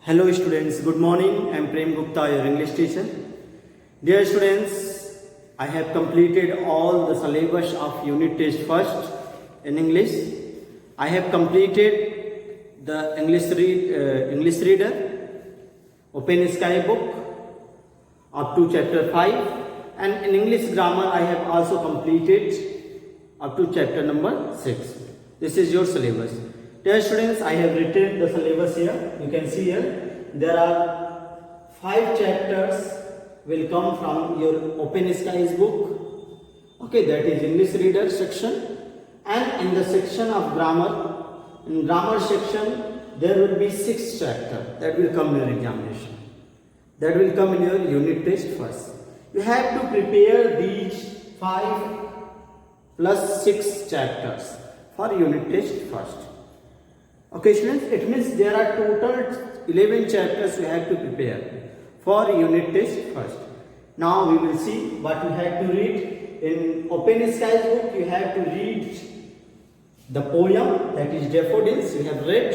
Hello students, good morning. I am Prem Gupta, your English teacher. Dear students, I have completed all the syllabus of unit test first in English. I have completed the English reader, Open Sky book up to chapter 5, and in English grammar I have also completed up to chapter number 6. This is your syllabus. Dear students, I have written the syllabus here. You can see here there are 5 chapters will come from your Open Skies book. Okay, that is English reader section, and in the section of grammar, in grammar section there will be 6 chapters that will come in your examination. That will come in your unit test first. You have to prepare these 5 plus 6 chapters for unit test first. Okay students, it means there are total 11 chapters you have to prepare for unit test first. Now we will see what you have to read. In Open Skies book you have to read the poem, that is Daffodils, you have read,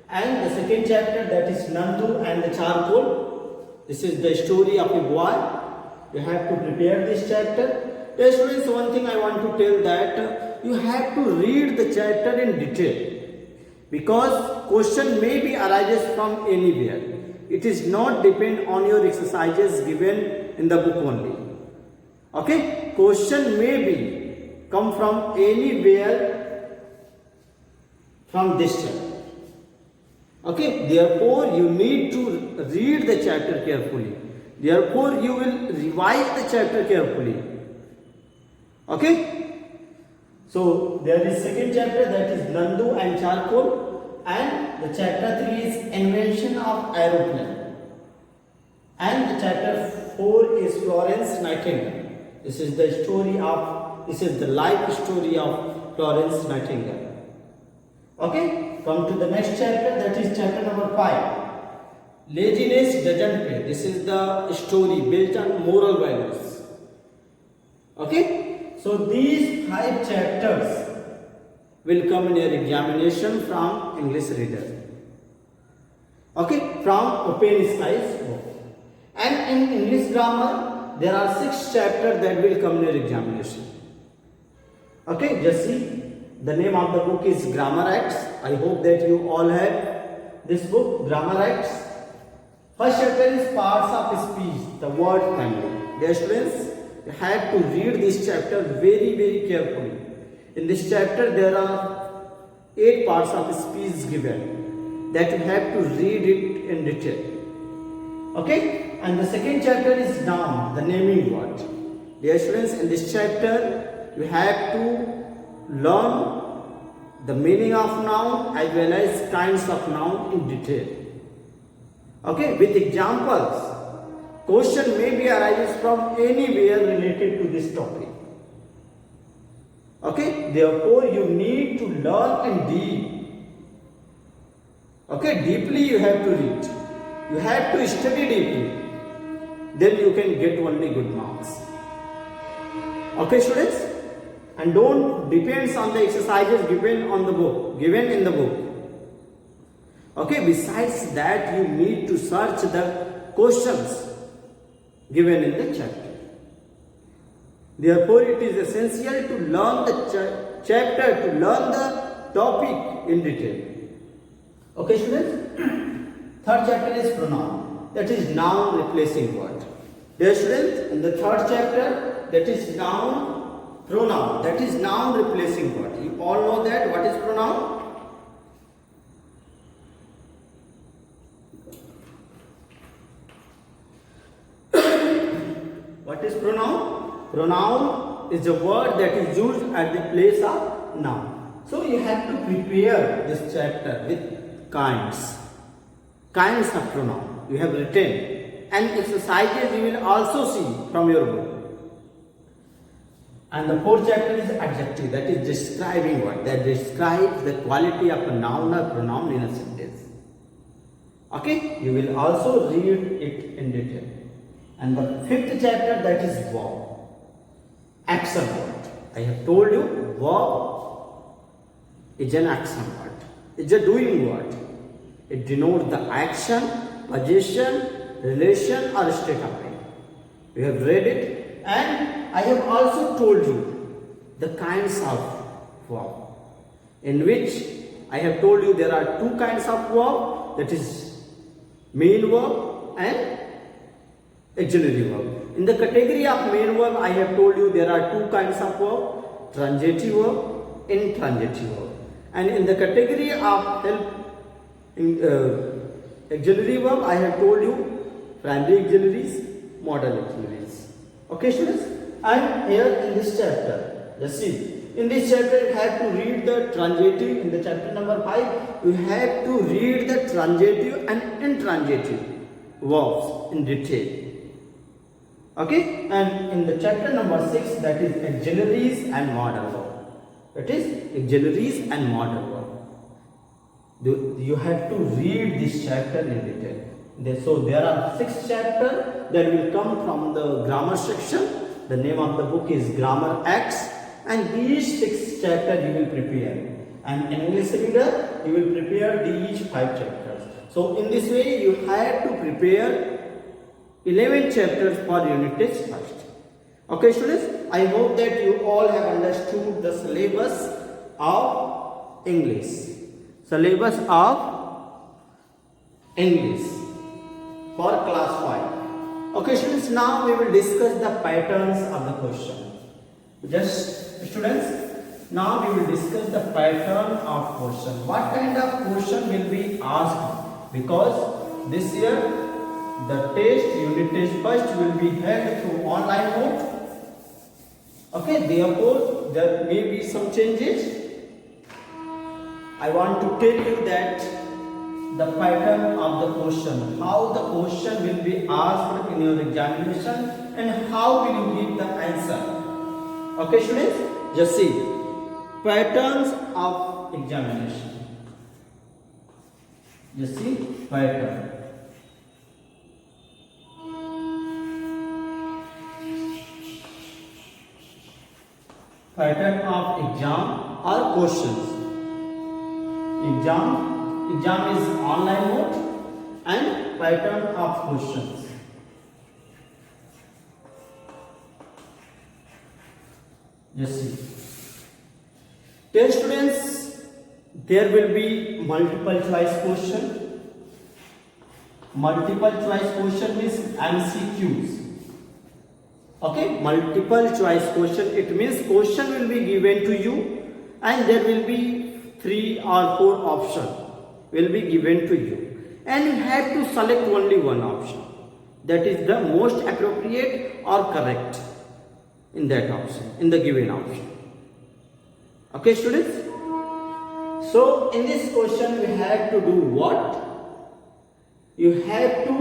and the second chapter, that is Nandu and the Charcoal. This is the story of a boy. You have to prepare this chapter. Dear students, one thing I want to tell that you have to read the chapter in detail, because question may be arises from anywhere. It is not depend on your exercises given in the book only. Okay, question may be come from anywhere from this chapter. Okay, therefore you need to read the chapter carefully. Therefore you will revise the chapter carefully. Okay. So there is second chapter, that is Nandu and Charcoal, and the chapter 3 is Invention of Aeroplane, and the chapter 4 is Florence Nightingale. This is the life story of Florence Nightingale. Okay, come to the next chapter, that is chapter number 5. Laziness doesn't pay. This is the story built on moral values. Okay. So these 5 chapters will come in your examination from English reader. Okay, from Open Skies book. And in English grammar there are 6 chapters that will come in your examination. Okay, just see. The name of the book is Grammar Acts. I hope that you all have this book, Grammar Acts. First chapter is Parts of Speech, the word family. Dear students, you have to read this chapter very carefully. In this chapter there are 8 parts of speech given that you have to read it in detail. Okay, and the second chapter is noun, the naming word. Dear students, in this chapter you have to learn the meaning of noun as well as kinds of noun in detail. Okay, with examples. Question may be arises from anywhere related to this topic. Okay, therefore you need to learn in deep. Okay, deeply you have to read. You have to study deeply. Then you can get only good marks. Okay students? And don't depends on the exercises given in the book. Okay, besides that you need to search the questions given in the chapter. Therefore it is essential to learn the chapter, to learn the topic in detail. Okay students? Third chapter is pronoun, that is noun replacing word. Dear students, in the third chapter, that is pronoun, that is noun replacing word. You all know that what is pronoun? What is pronoun? Pronoun is a word that is used at the place of noun. So you have to prepare this chapter with kinds of pronoun. You have written, and exercises you will also see from your book. And the fourth chapter is adjective, that is describing word, that describes the quality of a noun or pronoun in a sentence. Okay, you will also read it in detail. And the fifth chapter, that is verb, action word. I have told you verb is an action word. It's a doing word. It denotes the action, position, relation or state of mind. You have read it, and I have also told you the kinds of verb, in which I have told you there are two kinds of verb, that is main verb and auxiliary verb. In the category of main verb, I have told you there are two kinds of verb, transitive verb, intransitive verb. And in the category of auxiliary verb, I have told you primary auxiliaries, modal auxiliaries. Okay, students? And here in this chapter, just see, in this chapter you have to read the transitive. In the chapter number 5, you have to read the transitive and intransitive verbs in detail. Okay, and in the chapter number 6, that is auxiliaries and modal verb. That is auxiliaries and modal verb. You have to read this chapter in detail. So there are 6 chapters that will come from the grammar section. The name of the book is Grammar X, and these 6 chapters you will prepare. And in English reader, you will prepare these 5 chapters. So in this way, you have to prepare 11 chapters for unit test first. Okay, students, I hope that you all have understood the syllabus of English. Syllabus of English for class 5. Okay, students, now we will discuss the patterns of the question. Just students, now we will discuss the pattern of question. What kind of question will be asked? Because this year the test, unit test first, will be held through online mode. Okay, therefore there may be some changes. I want to tell you that the pattern of the question, how the question will be asked in your examination and how will you give the answer. Okay, students, just see patterns of examination. Just see pattern. Pattern of exam or questions. Exam is online mode, and pattern of questions. Just see. Dear students, there will be multiple choice question. Multiple choice question means MCQs. Okay, multiple choice question, it means question will be given to you and there will be 3 or 4 options will be given to you, and you have to select only one option that is the most appropriate or correct in that option, in the given option. Okay, students, so in this question you have to do what? You have to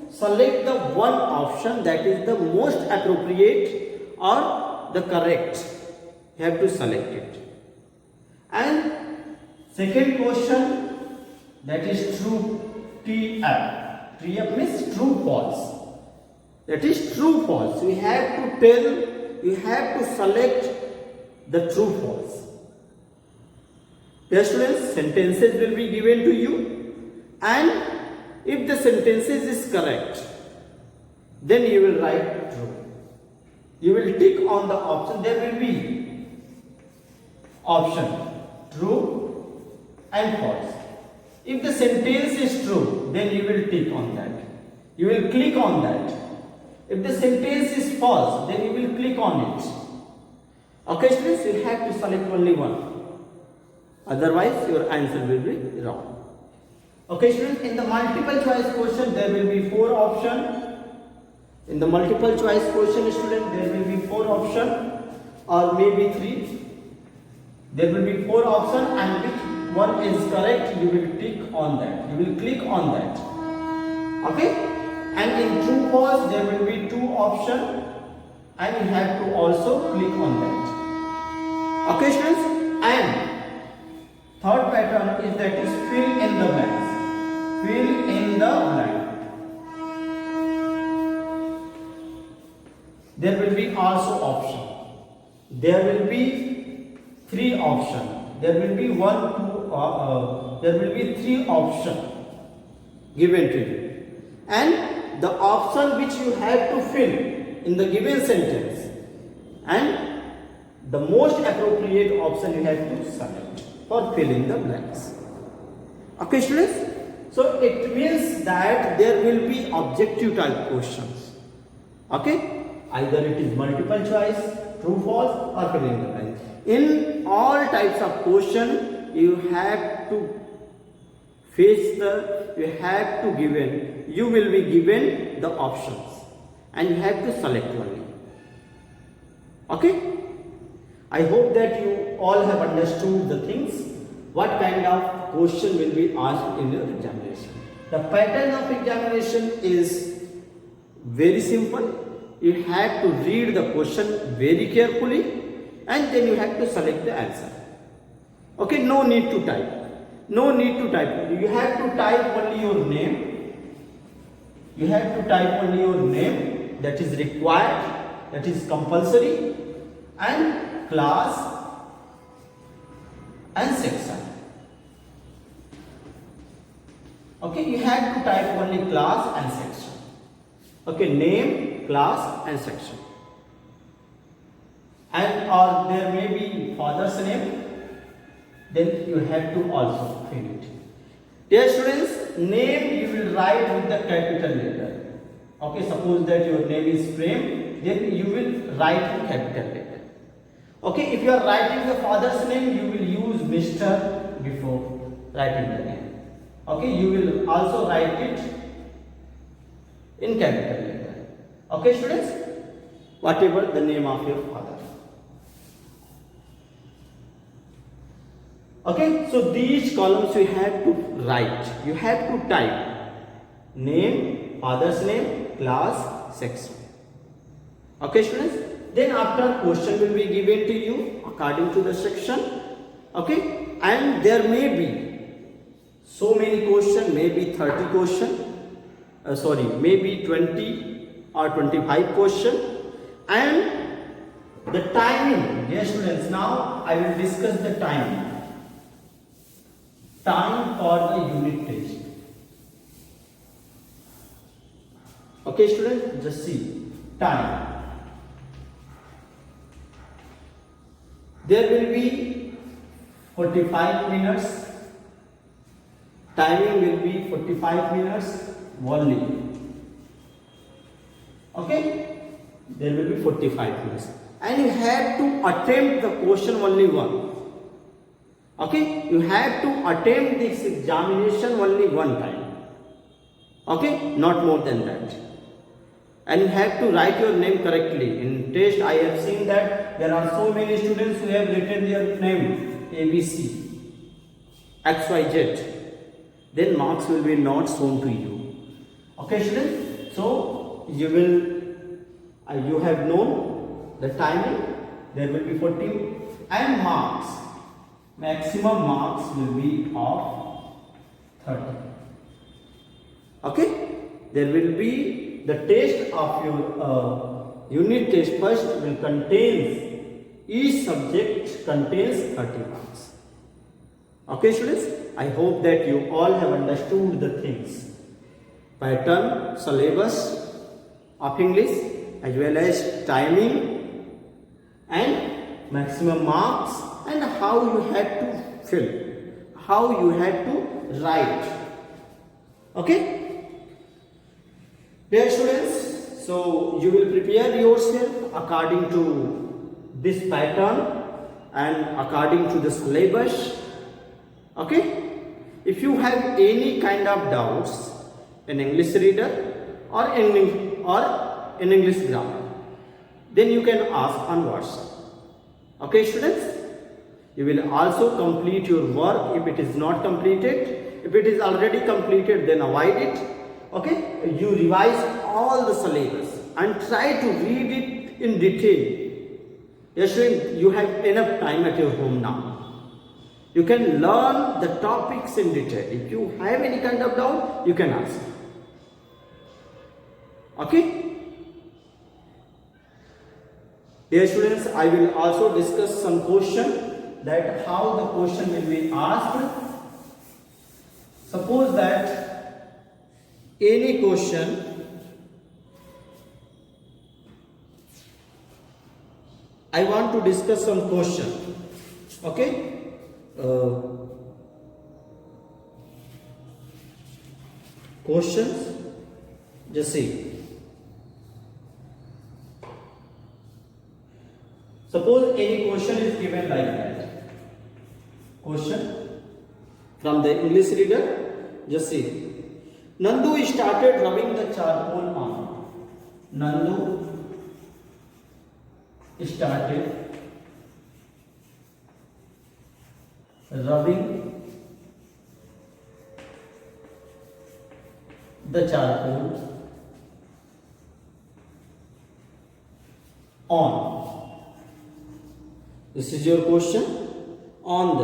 select the one option that is the most appropriate or the correct. You have to select it. And second question, that is true TF. TF means true false. That is true false. You have to select the true false. Dear students, sentences will be given to you, and if the sentences is correct, then you will write true. You will tick on the option. There will be option true and false. If the sentence is true, then you will tick on that. You will click on that. If the sentence is false, then you will click on it. Okay, students, you have to select only one. Otherwise, your answer will be wrong. Okay, students, in the multiple choice question, there will be 4 options. In the multiple choice question, student, there will be 4 options or maybe 3. There will be 4 options, and which one is correct, you will tick on that. You will click on that. Okay? And in true false, there will be 2 options, and you have to also click on that. Okay, students? And third pattern is that is fill in the blanks. Fill in the blank. There will be also option. There will be 3 options. There will be 3 options. given to you, and the option which you have to fill in the given sentence, and the most appropriate option you have to select for filling the blanks. Okay, students? So it means that there will be objective type questions. Okay? Either it is multiple choice, true, false, or filling the blank. In all types of question, you have to you will be given the options, and you have to select only. Okay? I hope that you all have understood the things, what kind of question will be asked in your examination. The pattern of examination is very simple. You have to read the question very carefully, and then you have to select the answer. Okay, no need to type. No need to type. You have to type only your name. You have to type only your name, that is required, that is compulsory, and class and section. Okay, you have to type only class and section. Okay, name, class and section. And or there may be father's name, then you have to also fill it. Dear students, name you will write with the capital letter. Okay, suppose that your name is Prem, then you will write in capital letter. Okay, if you are writing the father's name, you will use Mr. before writing the name. Okay, you will also write it in capital letter. Okay, students, whatever the name of your father. Okay, so these columns you have to write. You have to type name, father's name, class, section. Okay, students. Then after question will be given to you according to the section. Okay, and there may be so many questions, maybe 30 questions. Maybe 20 or 25 questions. And the timing, dear students. Now I will discuss the timing. Time for the unit test. Okay, students, just see time. There will be 45 minutes. Timing will be 45 minutes only. Okay, there will be 45 minutes, and you have to attempt the question only one. Okay, you have to attempt this examination only one time. Okay, not more than that. And you have to write your name correctly. In test, I have seen that there are so many students who have written their name ABC, XYZ. Then marks will be not shown to you. Okay, students. So you have known the timing. There will be 40 and marks. Maximum marks will be of 30. Okay, there will be the test of your unit test first will contain, each subject contains 30 marks. Okay, students, I hope that you all have understood the things. Pattern, syllabus of English, as well as timing and maximum marks, and how you have to fill, how you have to write. Okay, dear students, so you will prepare yourself according to this pattern and according to the syllabus. Okay, if you have any kind of doubts in English reader or in English grammar, then you can ask on WhatsApp. Okay, students, you will also complete your work if it is not completed. If it is already completed, then avoid it. Okay, you revise all the syllabus and try to read it in detail. Yes, you have enough time at your home now. You can learn the topics in detail. If you have any kind of doubt, you can ask. Okay? Dear students, I will also discuss some question, that how the question will be asked. Suppose that any question I want to discuss some question. Okay, questions, just see. Suppose any question is given like that. Question from the English reader, just see. Nandu started rubbing the charcoal on. Nandu started rubbing the charcoal on. This is your question. On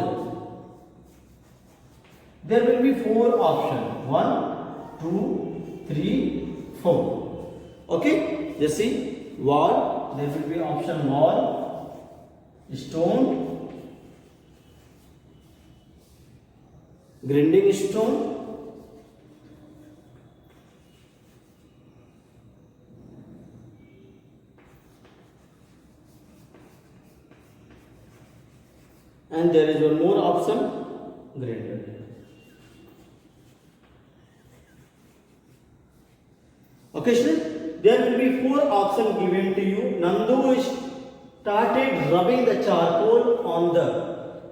there will be 4 options. 1, 2, 3, 4. Okay, just see. Wall, there will be option wall, stone, grinding stone, and there is one more option, grinder. Okay, students, there will be 4 options given to you. Nandu started rubbing the charcoal on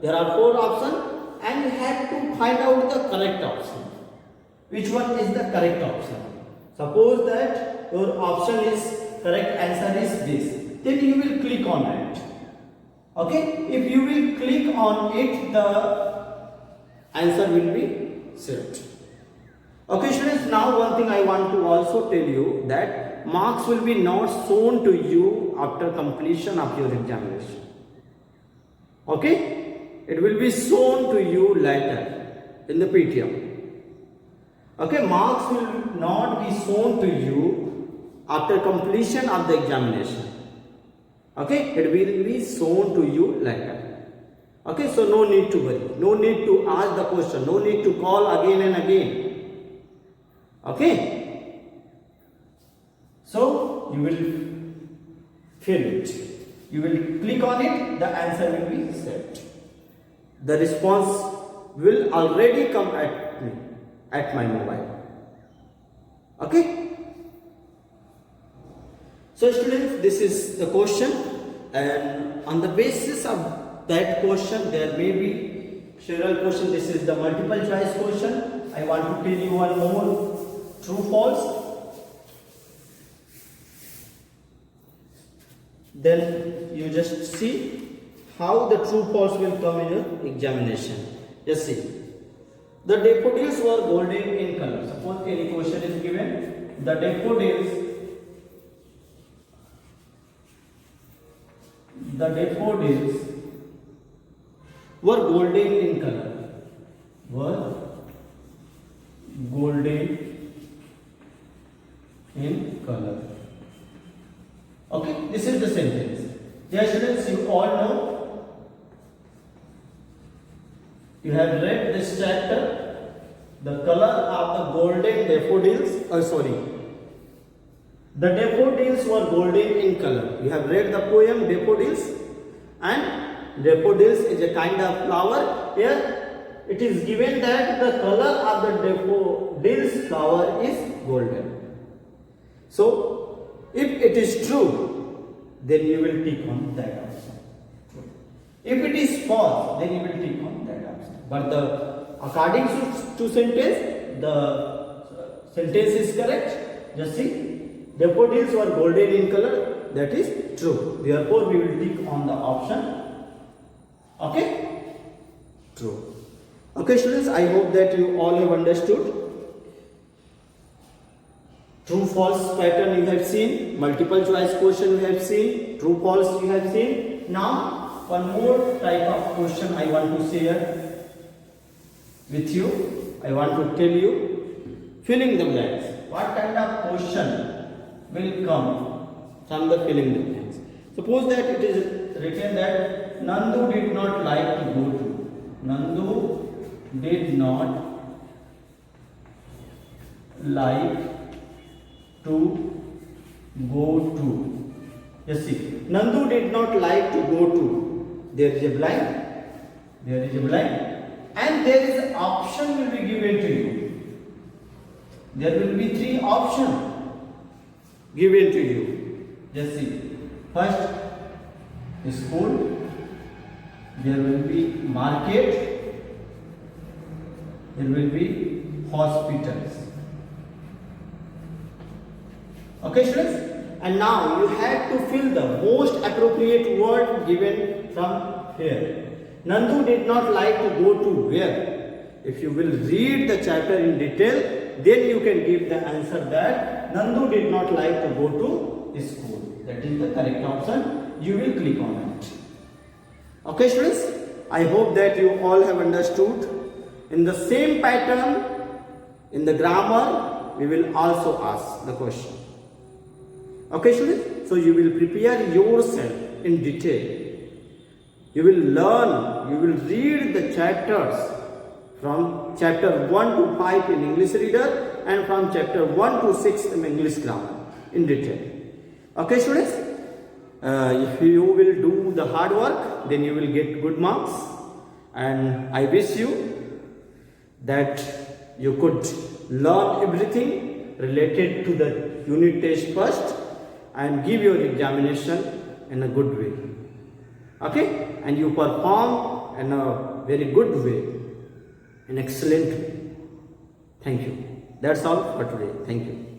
there are 4 options and you have to find out the correct option. Which one is the correct option? Suppose that your option is correct answer is this, then you will click on it. Okay, if you will click on it, the answer will be set. Okay, students, now one thing I want to also tell you that marks will be not shown to you after completion of your examination. Okay, it will be shown to you later in the PTM. Okay, marks will not be shown to you after completion of the examination. Okay, it will be shown to you later. Okay, so no need to worry, no need to ask the question, no need to call again and again. Okay, so you will fill it, you will click on it, the answer will be set. The response will already come at me, at my mobile. Okay, so students, this is the question, and on the basis of that question there may be several questions. This is the multiple choice question. I want to tell you one more. True, false. Then you just see how the true, false will come in your examination. Just see. The daffodils were golden in color. Suppose any question is given. The daffodils were golden in color. Were golden in color. Okay, this is the sentence. Dear students, you all know, you have read this chapter, the color of the golden daffodils, the daffodils were golden in color. You have read the poem Daffodils, and daffodils is a kind of flower. Here it is given that the color of the daffodils flower is golden. So, if it is true, then you will tick on that option. If it is false, then you will tick on that option. But according to sentence, the sentence is correct. Just see, daffodils were golden in color. That is true. Therefore, we will tick on the option. Okay? True. Okay, students, I hope that you all have understood. True false pattern you have seen, multiple choice question you have seen, true false you have seen. Now one more type of question I want to share with you. I want to tell you, filling the blanks. What kind of question will come from the filling the blanks? Suppose that it is written that Nandu did not like to go to. Nandu did not like to go to. Yes, see, Nandu did not like to go to. There is a blank. There is a blank. And there is an option will be given to you. There will be three options given to you. Just see. First, school. There will be market. There will be hospitals. Okay, students? And now you have to fill the most appropriate word given from here. Nandu did not like to go to where? If you will read the chapter in detail, then you can give the answer that Nandu did not like to go to school. That is the correct option. You will click on it. Okay, students? I hope that you all have understood. In the same pattern, in the grammar, we will also ask the question. Okay, students? So you will prepare yourself in detail. You will learn, you will read the chapters from chapter 1 to 5 in English Reader and from chapter 1 to 6 in English Grammar in detail. Okay, students? If you will do the hard work, then you will get good marks. And I wish you that you could learn everything related to the unit test first and give your examination in a good way. Okay? And you perform in a very good way, an excellent way. Thank you. That's all for today. Thank you.